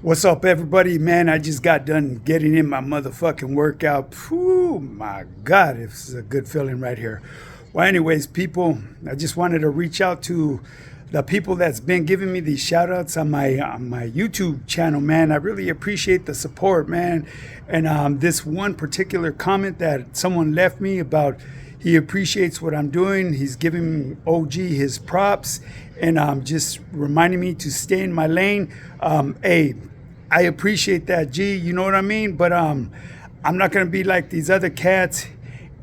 What's up, everybody? Man, I just got done getting in my motherfucking workout. Whew, my God, it's a good feeling right here. Well, anyways, people, I just wanted to reach out to the people that's been giving me these shout outs on my YouTube channel, man. I really appreciate the support, man. And this one particular comment that someone left me about he appreciates what I'm doing. He's giving OG his props and just reminding me to stay in my lane. Hey, I appreciate that, G. You know what I mean? But I'm not gonna be like these other cats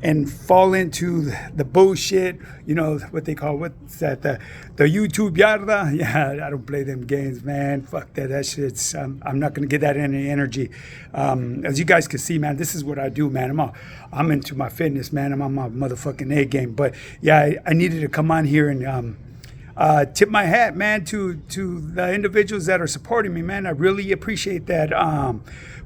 and fall into the bullshit. You know what they call, what's that? The YouTube yarda. Yeah, I don't play them games, man. Fuck that. That shit's. I'm not gonna get that any energy. As you guys can see, man, this is what I do, man. I'm into my fitness, man. I'm on my motherfucking A game. But yeah, I needed to come on here and tip my hat, man, to the individuals that are supporting me, man. I really appreciate that.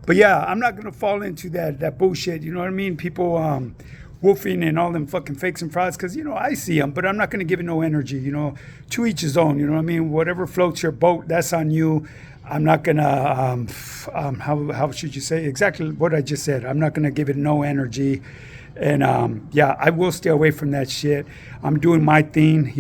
But yeah, I'm not gonna fall into that bullshit. You know what I mean? People wolfing and all them fucking fakes and frauds, because I see them, but I'm not gonna give it no energy. To each his own. You know what I mean? Whatever floats your boat, that's on you. I'm not gonna how should you say exactly what I just said? I'm not gonna give it no energy. And yeah, I will stay away from that shit. I'm doing my thing.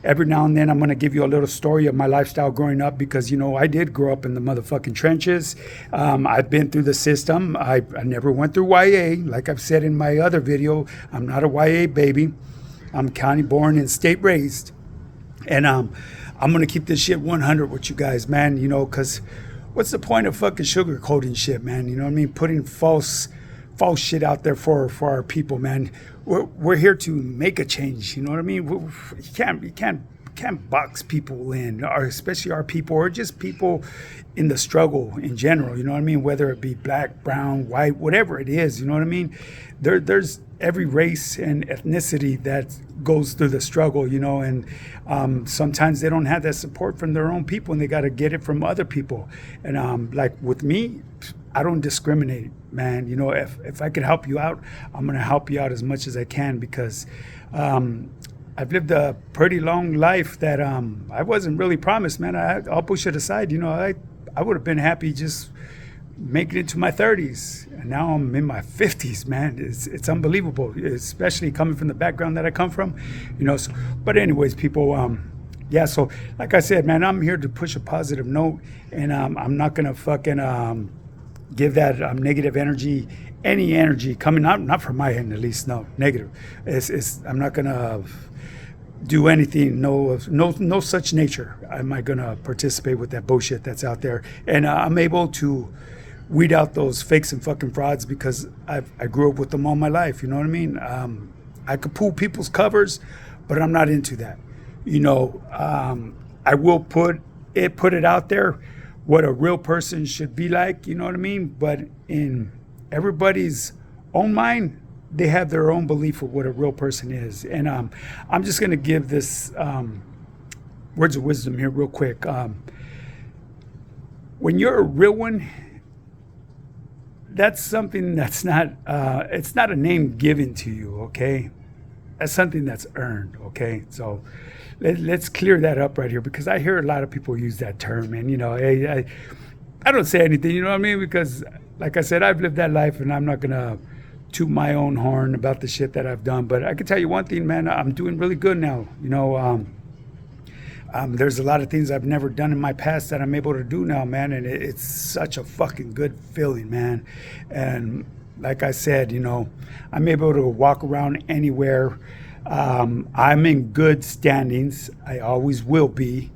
Every now and then I'm going to give you a little story of my lifestyle growing up because, I did grow up in the motherfucking trenches. I've been through the system. I never went through YA. Like I've said in my other video, I'm not a YA baby. I'm county born and state raised. And I'm going to keep this shit 100 with you guys, man, because what's the point of fucking sugarcoating shit, man? You know what I mean? Putting false shit out there for our people, man. We're here to make a change. You know what I mean? You can't box people in, or especially our people, or just people in the struggle in general. You know what I mean? Whether it be black, brown, white, whatever it is. You know what I mean? There's every race and ethnicity that goes through the struggle. And sometimes they don't have that support from their own people, and they got to get it from other people. And like with me, I don't discriminate, man. If I can help you out, I'm going to help you out as much as I can because I've lived a pretty long life that I wasn't really promised, man. I'll push it aside. I would have been happy just making it to my 30s. And now I'm in my 50s, man. It's unbelievable, especially coming from the background that I come from. But anyways, people, yeah, so like I said, man, I'm here to push a positive note, and I'm not going to fucking give that negative energy, any energy coming out, not from my end at least, no, negative. I'm not gonna do anything, no such nature. Am I gonna participate with that bullshit that's out there? And I'm able to weed out those fakes and fucking frauds because I grew up with them all my life. You know what I mean? I could pull people's covers, but I'm not into that. I will put it out there what a real person should be like, you know what I mean? But in everybody's own mind, they have their own belief of what a real person is. And I'm just going to give this words of wisdom here real quick. When you're a real one, that's something that's not, it's not a name given to you, okay? That's something that's earned, okay? So let's clear that up right here because I hear a lot of people use that term, and I don't say anything, you know what I mean? Because like I said, I've lived that life, and I'm not gonna toot my own horn about the shit that I've done. But I can tell you one thing, man, I'm doing really good now. There's a lot of things I've never done in my past that I'm able to do now, man, and it's such a fucking good feeling, man. And like I said, I'm able to walk around anywhere. I'm in good standings. I always will be.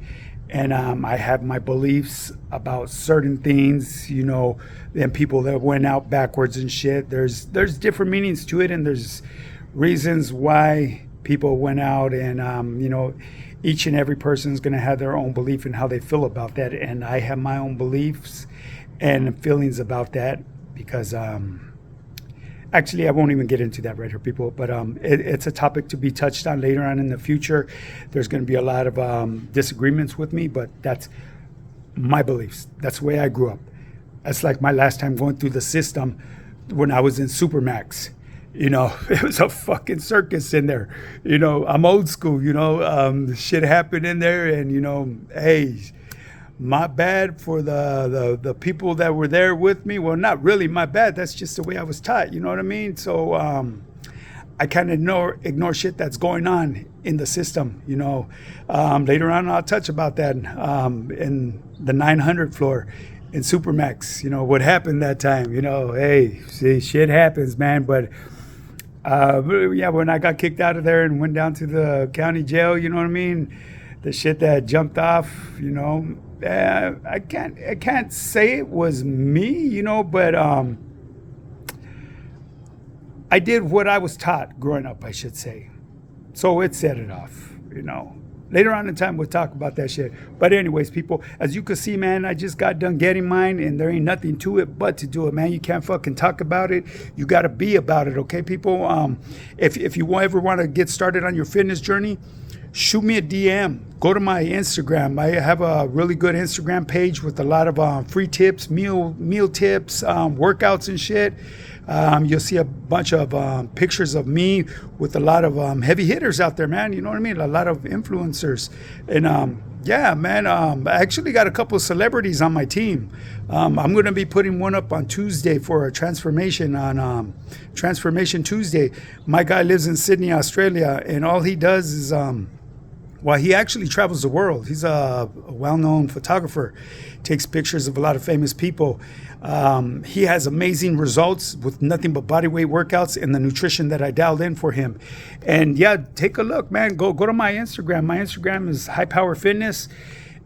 And I have my beliefs about certain things, than people that went out backwards and shit. There's different meanings to it, and there's reasons why people went out, and each and every person is going to have their own belief in how they feel about that. And I have my own beliefs and feelings about that because actually, I won't even get into that right here, people, but it's a topic to be touched on later on in the future. There's going to be a lot of disagreements with me, but that's my beliefs. That's the way I grew up. That's like my last time going through the system when I was in Supermax. It was a fucking circus in there. I'm old school, shit happened in there, and, hey, my bad for the people that were there with me. Well, not really my bad. That's just the way I was taught. You know what I mean? So I kind of ignore shit that's going on in the system. Later on I'll touch about that in the 900 floor in Supermax. What happened that time. Hey, see, shit happens, man. But when I got kicked out of there and went down to the county jail, you know what I mean? The shit that jumped off, I can't say it was me, but I did what I was taught growing up, I should say. So it set it off, Later on in time, we'll talk about that shit. But anyways, people, as you can see, man, I just got done getting mine, and there ain't nothing to it but to do it, man. You can't fucking talk about it. You got to be about it, okay, people? If you ever want to get started on your fitness journey, shoot me a DM. Go to my Instagram. I have a really good Instagram page with a lot of free tips, meal tips, workouts and shit. You'll see a bunch of pictures of me with a lot of heavy hitters out there, man. You know what I mean? A lot of influencers. And yeah, man, I actually got a couple of celebrities on my team. I'm going to be putting one up on Tuesday for a transformation on Transformation Tuesday. My guy lives in Sydney, Australia, and all he does is he actually travels the world. He's a well-known photographer, takes pictures of a lot of famous people. He has amazing results with nothing but bodyweight workouts and the nutrition that I dialed in for him. And yeah, take a look, man. Go to my Instagram. My Instagram is High Power Fitness.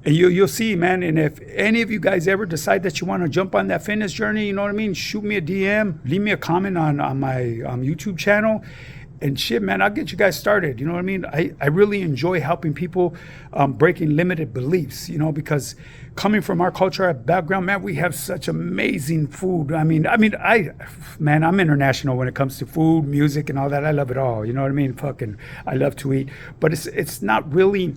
And you'll see, man. And if any of you guys ever decide that you want to jump on that fitness journey, you know what I mean? Shoot me a DM. Leave me a comment on my YouTube channel. And shit, man, I'll get you guys started. You know what I mean? I really enjoy helping people breaking limited beliefs, because coming from our culture, our background, man, we have such amazing food. I'm international when it comes to food, music, and all that. I love it all. You know what I mean? I love to eat. But it's not really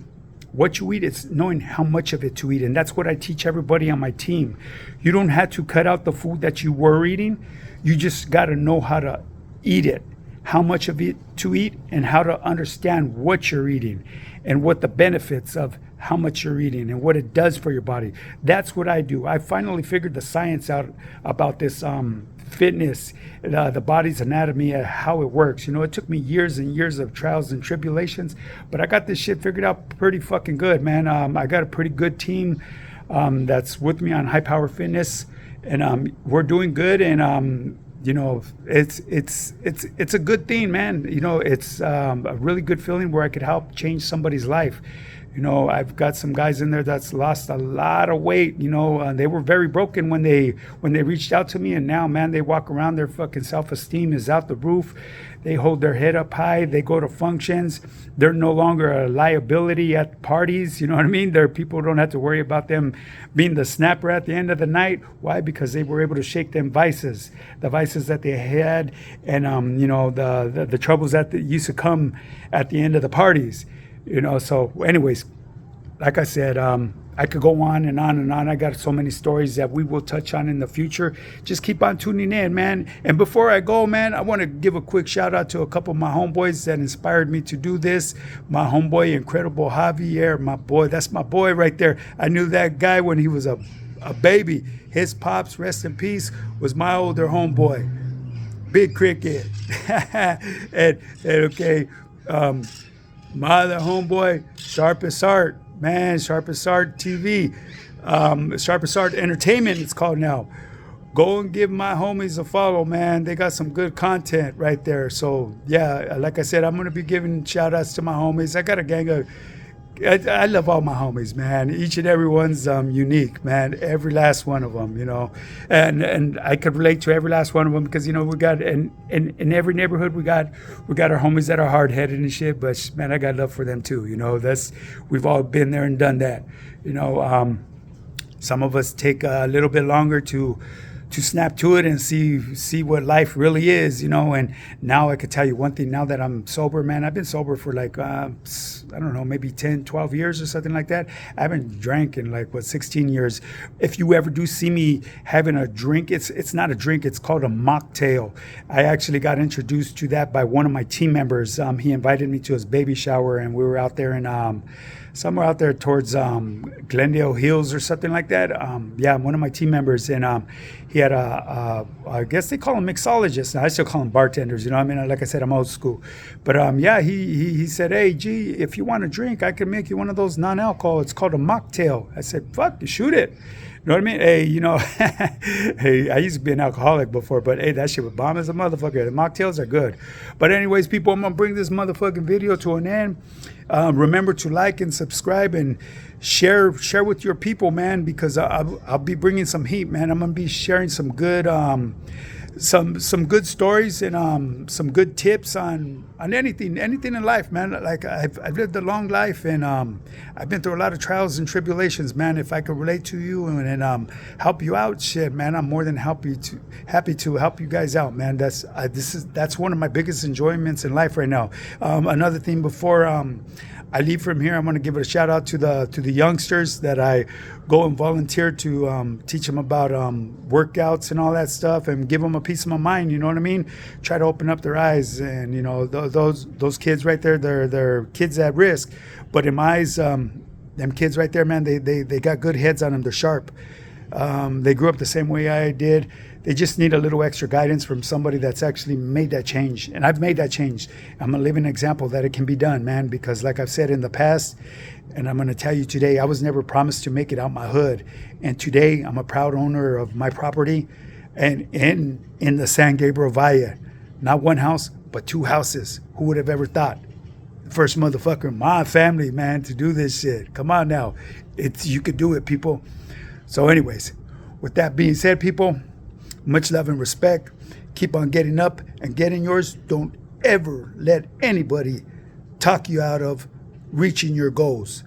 what you eat, it's knowing how much of it to eat. And that's what I teach everybody on my team. You don't have to cut out the food that you were eating. You just got to know how to eat it, how much of it to eat, and how to understand what you're eating and what the benefits of how much you're eating and what it does for your body. That's what I do. I finally figured the science out about this fitness, the body's anatomy, how it works. It took me years and years of trials and tribulations, but I got this shit figured out pretty fucking good, man. I got a pretty good team that's with me on High Power Fitness, and we're doing good. And it's a good thing, man. It's a really good feeling where I could help change somebody's life. I've got some guys in there that's lost a lot of weight. They were very broken when they reached out to me, and now, man, they walk around, their fucking self-esteem is out the roof. They hold their head up high. They go to functions. They're no longer a liability at parties. You know what I mean? People don't have to worry about them being the snapper at the end of the night. Why? Because they were able to shake them vices, the vices that they had, and the troubles that used to come at the end of the parties. So anyways, like I said, I could go on and on and on. I got so many stories that we will touch on in the future. Just keep on tuning in, man. And before I go, man, I want to give a quick shout out to a couple of my homeboys that inspired me to do this. My homeboy, Incredible Javier, my boy. That's my boy right there. I knew that guy when he was a baby. His pops, rest in peace, was my older homeboy. Big Cricket. and okay, my other homeboy, Sharpest Art, man, Sharpest Art TV, Sharpest Art Entertainment, it's called now. Go and give my homies a follow, man. They got some good content right there. So yeah, like I said, I'm gonna be giving shout outs to my homies. I got a gang of, I love all my homies, man. Each and every one's unique, man. Every last one of them, and I could relate to every last one of them because we got in every neighborhood we got our homies that are hard headed and shit. But man, I got love for them too. We've all been there and done that. Some of us take a little bit longer to snap to it and see what life really is, and now I could tell you one thing. Now that I'm sober, man, I've been sober for like I don't know, maybe 10 12 years or something like that. I haven't drank in 16 years. If you ever do see me having a drink, it's not a drink, it's called a mocktail. I actually got introduced to that by one of my team members. He invited me to his baby shower, and we were out there in somewhere out there towards Glendale Hills or something like that. Yeah, one of my team members, and he had I guess they call them mixologists. Now, I still call them bartenders. You know, what I mean, like I said, I'm old school. But yeah, he said, hey, gee, if you want a drink, I can make you one of those non-alcohol. It's called a mocktail. I said, fuck, shoot it. You know what I mean? Hey, you know, hey, I used to be an alcoholic before, but hey, that shit was bomb as a motherfucker. The mocktails are good. But anyways, people, I'm going to bring this motherfucking video to an end. Remember to like and subscribe and share with your people, man, because I'll be bringing some heat, man. I'm going to be sharing some good some good stories and some good tips on anything in life, man. Like I've lived a long life, and I've been through a lot of trials and tribulations, man. If I could relate to you and help you out, shit, man, I'm more than happy to help you guys out, man. That's one of my biggest enjoyments in life right now. Another thing before I leave from here, I'm going to give a shout out to the youngsters that I go and volunteer to teach them about workouts and all that stuff, and give them a piece of my mind. You know what I mean? Try to open up their eyes, and you know those kids right there, they're kids at risk, but in my eyes, them kids right there, man, they got good heads on them. They're sharp. They grew up the same way I did. They just need a little extra guidance from somebody that's actually made that change. And I've made that change. I'm a living example that it can be done, man, because like I've said in the past, and I'm going to tell you today, I was never promised to make it out my hood. And today I'm a proud owner of my property and in the San Gabriel Valle. Not one house, but 2 houses. Who would have ever thought? The first motherfucker in my family, man, to do this shit. Come on now. You could do it, people. So anyways, with that being said, people, much love and respect. Keep on getting up and getting yours. Don't ever let anybody talk you out of reaching your goals.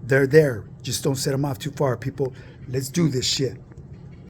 They're there. Just don't set them off too far, people. Let's do this shit.